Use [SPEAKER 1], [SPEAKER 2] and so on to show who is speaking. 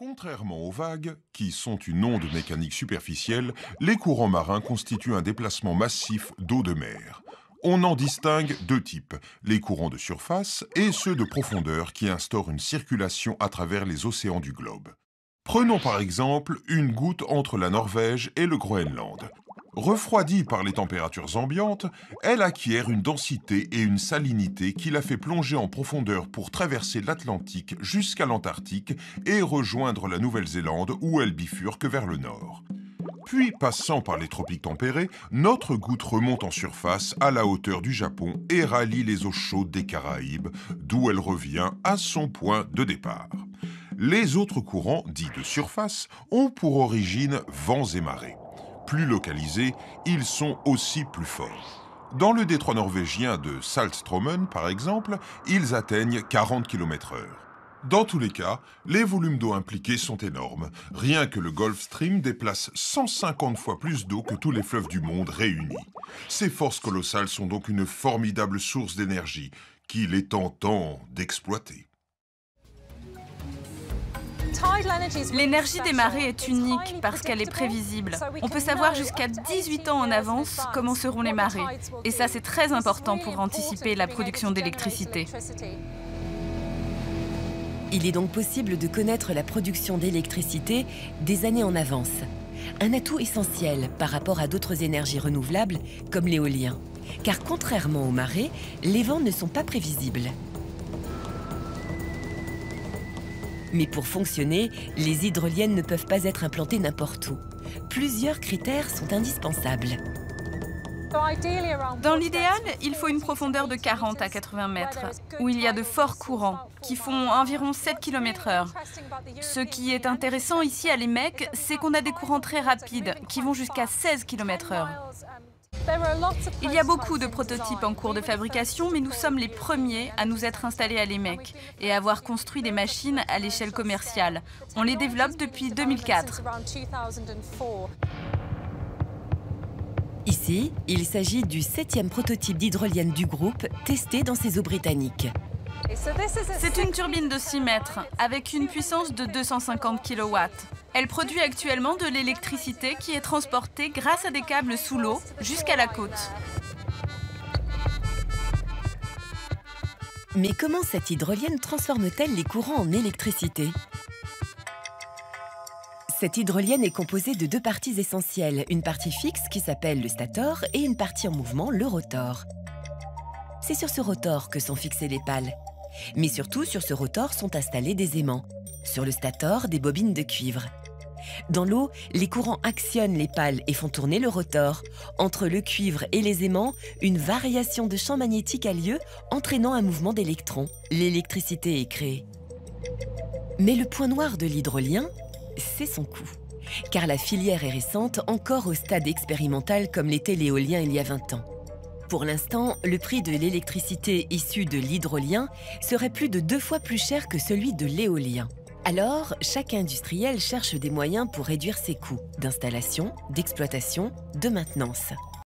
[SPEAKER 1] Contrairement aux vagues, qui sont une onde mécanique superficielle, les courants marins constituent un déplacement massif d'eau de mer. On en distingue deux types, les courants de surface et ceux de profondeur qui instaurent une circulation à travers les océans du globe. Prenons par exemple une goutte entre la Norvège et le Groenland. Refroidie par les températures ambiantes, elle acquiert une densité et une salinité qui la fait plonger en profondeur pour traverser l'Atlantique jusqu'à l'Antarctique et rejoindre la Nouvelle-Zélande où elle bifurque vers le nord. Puis, passant par les tropiques tempérés, notre goutte remonte en surface à la hauteur du Japon et rallie les eaux chaudes des Caraïbes, d'où elle revient à son point de départ. Les autres courants, dits de surface, ont pour origine vents et marées. Plus localisés, ils sont aussi plus forts. Dans le détroit norvégien de Saltstraumen, par exemple, ils atteignent 40 km/h. Dans tous les cas, les volumes d'eau impliqués sont énormes. Rien que le Gulf Stream déplace 150 fois plus d'eau que tous les fleuves du monde réunis. Ces forces colossales sont donc une formidable source d'énergie qu'il est tentant d'exploiter.
[SPEAKER 2] L'énergie des marées est unique parce qu'elle est prévisible. On peut savoir jusqu'à 18 ans en avance comment seront les marées. Et ça, c'est très important pour anticiper la production d'électricité.
[SPEAKER 3] Il est donc possible de connaître la production d'électricité des années en avance. Un atout essentiel par rapport à d'autres énergies renouvelables comme l'éolien. Car contrairement aux marées, les vents ne sont pas prévisibles. Mais pour fonctionner, les hydroliennes ne peuvent pas être implantées n'importe où. Plusieurs critères sont indispensables.
[SPEAKER 2] Dans l'idéal, il faut une profondeur de 40 à 80 mètres, où il y a de forts courants, qui font environ 7 km/h. Ce qui est intéressant ici à l'EMEC, c'est qu'on a des courants très rapides, qui vont jusqu'à 16 km/h. Il y a beaucoup de prototypes en cours de fabrication, mais nous sommes les premiers à nous être installés à l'EMEC et à avoir construit des machines à l'échelle commerciale. On les développe depuis 2004.
[SPEAKER 3] Ici, il s'agit du 7e prototype d'hydrolienne du groupe testé dans ces eaux britanniques.
[SPEAKER 2] C'est une turbine de 6 mètres avec une puissance de 250 kW. Elle produit actuellement de l'électricité qui est transportée grâce à des câbles sous l'eau jusqu'à la côte.
[SPEAKER 3] Mais comment cette hydrolienne transforme-t-elle les courants en électricité? Cette hydrolienne est composée de deux parties essentielles, une partie fixe qui s'appelle le stator et une partie en mouvement, le rotor. C'est sur ce rotor que sont fixées les pales. Mais surtout, sur ce rotor sont installés des aimants. Sur le stator, des bobines de cuivre. Dans l'eau, les courants actionnent les pales et font tourner le rotor. Entre le cuivre et les aimants, une variation de champ magnétique a lieu, entraînant un mouvement d'électrons. L'électricité est créée. Mais le point noir de l'hydrolien, c'est son coût. Car la filière est récente, encore au stade expérimental comme l'était l'éolien il y a 20 ans. Pour l'instant, le prix de l'électricité issue de l'hydrolien serait plus de 2 fois plus cher que celui de l'éolien. Alors, chaque industriel cherche des moyens pour réduire ses coûts d'installation, d'exploitation, de maintenance.